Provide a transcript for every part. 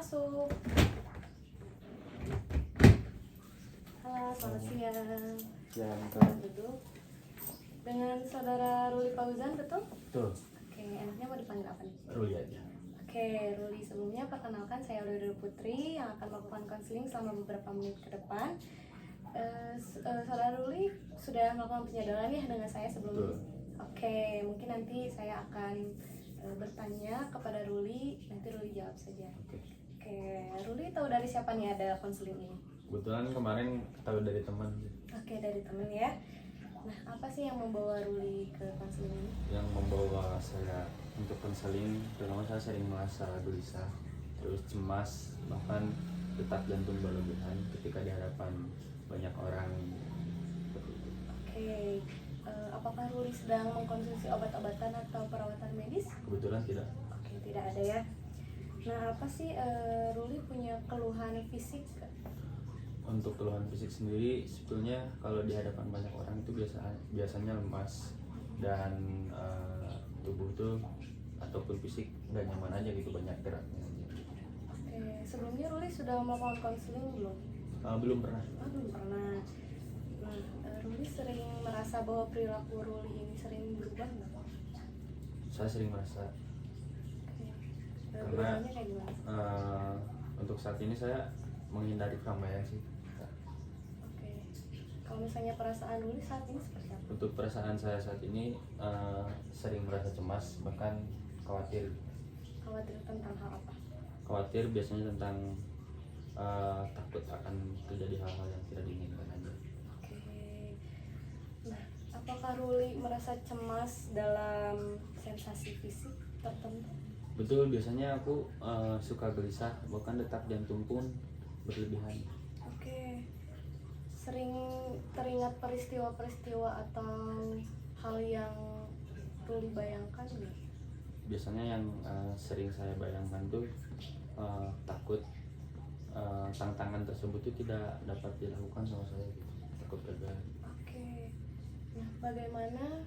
masuk. Halo, selamat siang. Siang, Selamat duduk. Dengan saudara Ruli Fauzan, betul? Betul. Oke, enaknya mau dipanggil apa nih? Ruli aja. Oke, Ruli, sebelumnya perkenalkan saya Ruli Putri yang akan melakukan konseling selama beberapa menit ke depan. Saudara Ruli sudah melakukan penyadaran ya dengan saya sebelumnya? Betul. Oke, mungkin nanti saya akan bertanya kepada Ruli, nanti Ruli jawab saja. Oke, Ruli tahu dari siapa nih ada konseling ini? Kebetulan kemarin tahu dari teman Oke, dari teman ya. Nah, apa sih yang membawa Ruli ke konseling ini? yang membawa saya untuk konseling. Pertama, saya sering merasa gelisah, terus cemas, bahkan detak jantung berlebihan ketika di hadapan banyak orang. Oke, apakah Ruli sedang mengkonsumsi obat-obatan atau perawatan medis? Kebetulan tidak. Oke, tidak ada ya. Nah, apa sih Ruli punya keluhan fisik? Untuk keluhan fisik sendiri, sebetulnya kalau di hadapan banyak orang itu biasanya lemas dan tubuh tuh ataupun fisik nggak nyaman aja gitu, banyak geraknya aja. Oke, sebelumnya Ruli sudah melakukan konseling belum? Belum pernah. Belum pernah. Nah, Ruli sering merasa bahwa perilaku Ruli ini sering berubah nggak? Saya sering merasa Oke. karena Berubahnya kayak gimana? untuk saat ini saya menghindari keramaian sih. Oke. Kalau misalnya perasaan Ruli saat ini seperti apa? Untuk perasaan saya saat ini sering merasa cemas, bahkan khawatir. Khawatir tentang hal apa? Khawatir biasanya tentang takut akan terjadi hal-hal yang tidak diinginkan aja. Oke. Nah, apakah Ruli merasa cemas dalam sensasi fisik tertentu? Betul, biasanya aku suka gelisah, bahkan detak jantung pun berlebihan. Oke. Sering teringat peristiwa-peristiwa atau hal yang Ruli bayangkan nggak? Biasanya yang sering saya bayangkan tuh takut tantangan tersebut itu tidak dapat dilakukan sama saya gitu. Takut gagal. Oke. Nah, bagaimana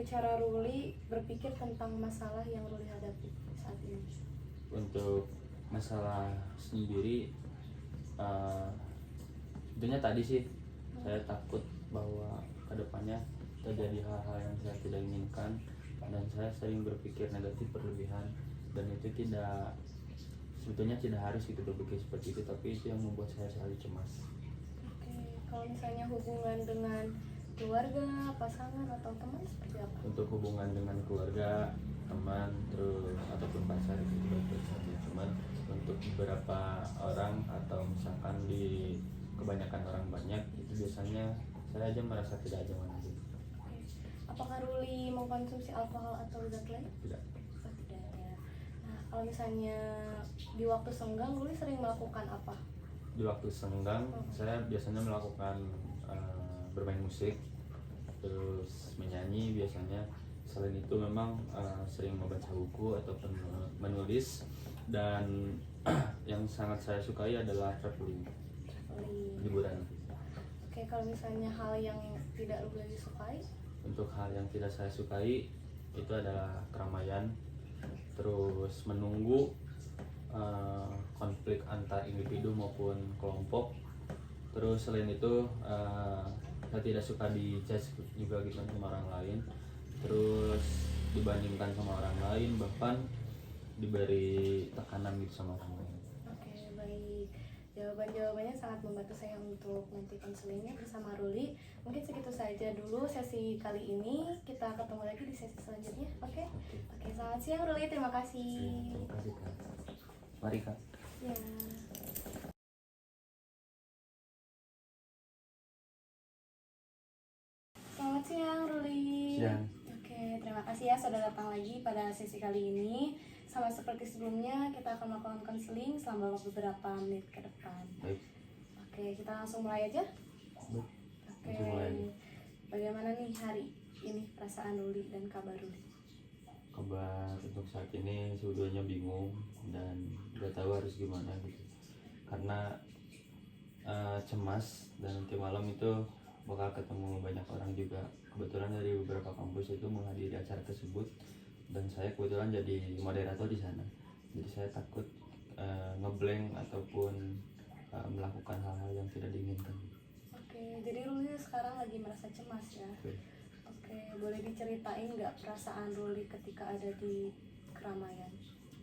cara Ruli berpikir tentang masalah yang Ruli hadapi saat ini? Untuk masalah sendiri, tentunya tadi sih saya takut bahwa kedepannya terjadi hal-hal yang saya tidak inginkan, dan saya sering berpikir negatif berlebihan, dan itu sebetulnya tidak harus gitu berpikir seperti itu, tapi itu yang membuat saya selalu cemas. Oke, kalau misalnya hubungan dengan keluarga, pasangan atau teman seperti apa? Untuk hubungan dengan keluarga, teman, terus ataupun pacar itu baik-baik saja. Cuman untuk beberapa orang atau misalkan di kebanyakan orang banyak itu biasanya saya aja merasa tidak nyaman aja. Oke. Apakah Ruli mengkonsumsi alkohol atau zat lain? Tidak. Oh, tidak ya. Nah, kalau misalnya di waktu senggang Ruli sering melakukan apa? Di waktu senggang saya biasanya melakukan bermain musik, terus menyanyi biasanya. Selain itu memang sering membaca buku ataupun menulis, dan yang sangat saya sukai adalah traveling, liburan. Oke, kalau misalnya hal yang tidak Ruli sukai? Untuk hal yang tidak saya sukai itu adalah keramaian, terus menunggu konflik antar individu maupun kelompok. Terus selain itu saya tidak suka dijudge juga gitu sama orang lain, terus dibandingkan sama orang lain, bahkan diberi tekanan gitu sama orang lain. Oke, baik. Jawaban-jawabannya sangat membantu saya untuk nanti konselingnya bersama Ruli. Mungkin segitu saja dulu sesi kali ini. Kita ketemu lagi di sesi selanjutnya. Oke? Oke, selamat siang Ruli. Terima kasih. Terima kasih Kak. Mari Kak. Ya. Selamat siang Ruli. Siang. Oke, terima kasih ya sudah datang lagi pada sesi kali ini. Sama seperti sebelumnya, kita akan melakukan konseling selama beberapa menit ke depan. Baik. Oke, kita langsung mulai aja. Baik. Oke, Langsung mulai aja. bagaimana nih hari ini perasaan Ruli dan kabar Ruli? Kabar untuk saat ini sebetulnya bingung dan nggak tahu harus gimana gitu, karena cemas, dan nanti malam itu bakal ketemu banyak orang juga. Kebetulan dari beberapa kampus itu menghadiri acara tersebut, dan saya kebetulan jadi moderator di sana. Jadi saya takut ngeblank ataupun melakukan hal-hal yang tidak diinginkan. Oke, jadi Ruli sekarang lagi merasa cemas ya. Oke. Oke, boleh diceritain nggak perasaan Ruli ketika ada di keramaian?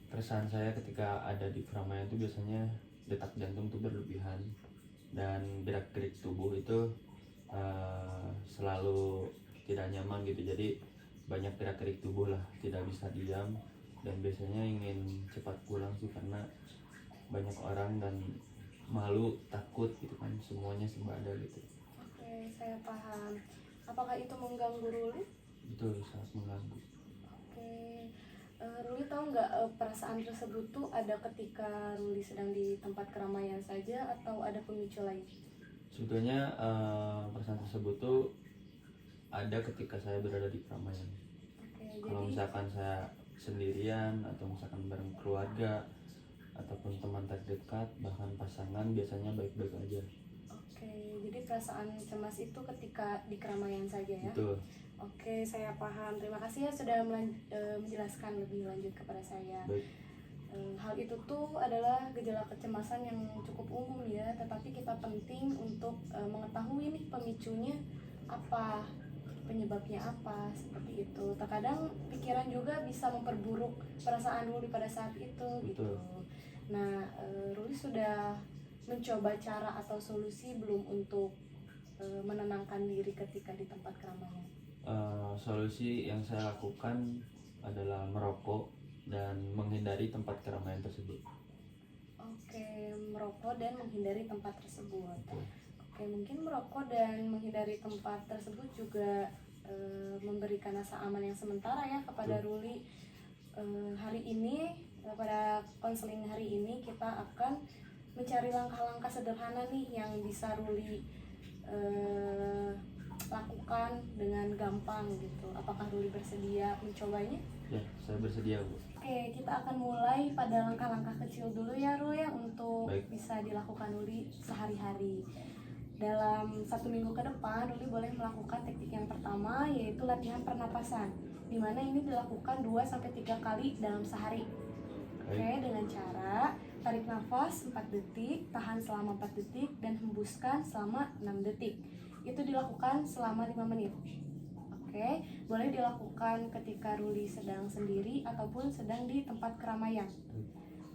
Perasaan saya ketika ada di keramaian itu biasanya detak jantung tuh berlebihan dan gerak-gerik tubuh itu selalu tidak nyaman gitu. Jadi banyak gerak-gerik tubuh lah, tidak bisa diam, dan biasanya ingin cepat pulang sih karena banyak orang dan malu, takut gitu kan, semuanya serba ada gitu. Oke, saya paham. Apakah itu mengganggu Ruli? Itu sangat mengganggu. Oke, Ruli tahu nggak perasaan tersebut tuh ada ketika Ruli sedang di tempat keramaian saja atau ada pemicu lain? Sebetulnya perasaan tersebut tuh ada ketika saya berada di keramaian. Oke, Kalau jadi misalkan saya sendirian atau misalkan bareng keluarga ataupun teman terdekat, bahkan pasangan, biasanya baik-baik aja. oke, jadi perasaan cemas itu ketika di keramaian saja ya? Itu Oke, saya paham. Terima kasih ya sudah menjelaskan lebih lanjut kepada saya. baik. Hal itu tuh adalah gejala kecemasan yang cukup umum ya, tetapi kita penting untuk mengetahui nih pemicunya apa, penyebabnya apa, seperti itu. Terkadang pikiran juga bisa memperburuk perasaan Ruli pada saat itu gitu. Betul. Nah, Ruli sudah mencoba cara atau solusi belum untuk menenangkan diri ketika di tempat keramaian? Solusi yang saya lakukan adalah merokok dan menghindari tempat keramaian tersebut. Oke, merokok dan menghindari tempat tersebut. Betul. Oke, mungkin merokok dan menghindari tempat tersebut juga memberikan rasa aman yang sementara ya kepada Ruli. Hari ini pada konseling hari ini kita akan mencari langkah-langkah sederhana nih yang bisa Ruli lakukan dengan gampang gitu. Apakah Ruli bersedia mencobanya? Ya, saya bersedia, Bu. Oke, kita akan mulai pada langkah-langkah kecil dulu ya Ru ya, untuk Baik. bisa dilakukan Ruli sehari-hari. Dalam 1 minggu ke depan, Ruli boleh melakukan teknik yang pertama, yaitu latihan pernapasan, di mana ini dilakukan 2-3 kali dalam sehari. Oke, dengan cara tarik nafas 4 detik, tahan selama 4 detik, dan hembuskan selama 6 detik. Itu dilakukan selama 5 menit. Oke, boleh dilakukan ketika Ruli sedang sendiri ataupun sedang di tempat keramaian.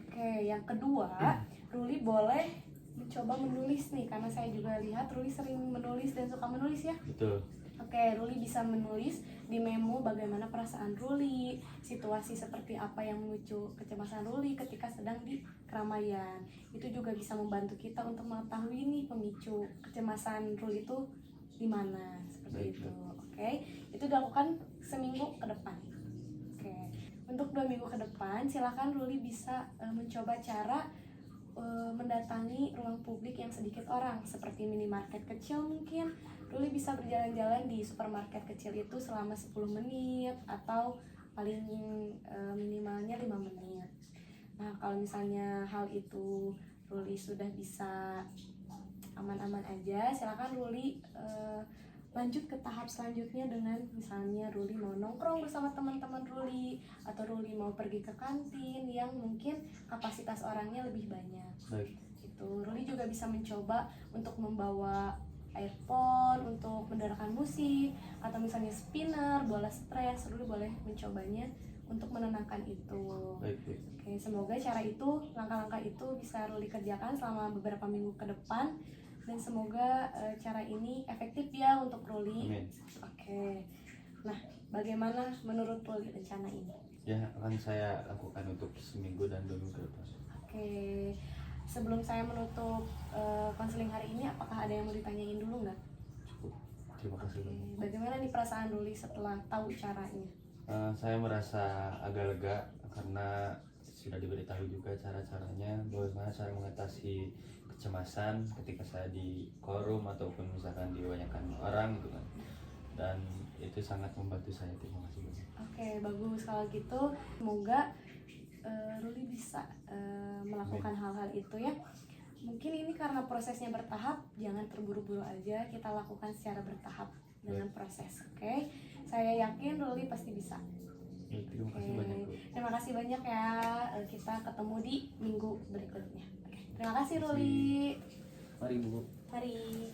Oke, yang kedua, Ruli boleh mencoba menulis nih, karena saya juga lihat Ruli sering menulis dan suka menulis ya. Betul. Oke, Ruli bisa menulis di memo bagaimana perasaan Ruli, situasi seperti apa yang memicu kecemasan Ruli ketika sedang di keramaian. Itu juga bisa membantu kita untuk mengetahui nih pemicu kecemasan Ruli itu di mana, seperti Baik. itu. Oke, itu dilakukan seminggu ke depan. Oke, untuk 2 minggu ke depan, silakan Ruli bisa mencoba cara mendatangi ruang publik yang sedikit orang, seperti minimarket kecil mungkin. Ruli bisa berjalan-jalan di supermarket kecil itu selama 10 menit atau paling minimalnya 5 menit. Nah, kalau misalnya hal itu Ruli sudah bisa aman-aman aja, silakan Ruli lanjut ke tahap selanjutnya dengan misalnya Ruli mau nongkrong bersama teman-teman Ruli, atau Ruli mau pergi ke kantin yang mungkin kapasitas orangnya lebih banyak. Baik. Itu Ruli juga bisa mencoba untuk membawa earphone untuk mendengarkan musik, atau misalnya spinner, bola stres. Ruli boleh mencobanya untuk menenangkan itu. Baik, baik. Oke, semoga cara itu, langkah-langkah itu bisa Ruli kerjakan selama beberapa minggu ke depan, dan semoga cara ini efektif ya untuk Ruli. Amin. Oke, nah bagaimana menurut Ruli rencana ini? Ya, akan saya lakukan untuk seminggu dan 2 minggu ke depan. Oke, sebelum saya menutup konseling hari ini, apakah ada yang mau ditanyain dulu nggak? Cukup. Terima kasih Oke, banyak. bagaimana nih perasaan Ruli setelah tahu caranya? Saya merasa agak lega karena sudah diberitahu juga cara-caranya, bagaimana cara mengatasi kecemasan ketika saya di forum ataupun misalkan di kebanyakan orang gitu kan, dan itu sangat membantu saya. Terima kasih banyak. Oke, bagus kalau gitu. Semoga Ruli bisa melakukan hal-hal itu ya. Mungkin ini karena prosesnya bertahap, jangan terburu-buru aja, kita lakukan secara bertahap dengan proses. Oke, saya yakin Ruli pasti bisa. Terima kasih banyak, Bu. Terima kasih. kasih banyak ya. Kita ketemu di minggu berikutnya. Oke, terima kasih Ruli. Mari Bu. Mari.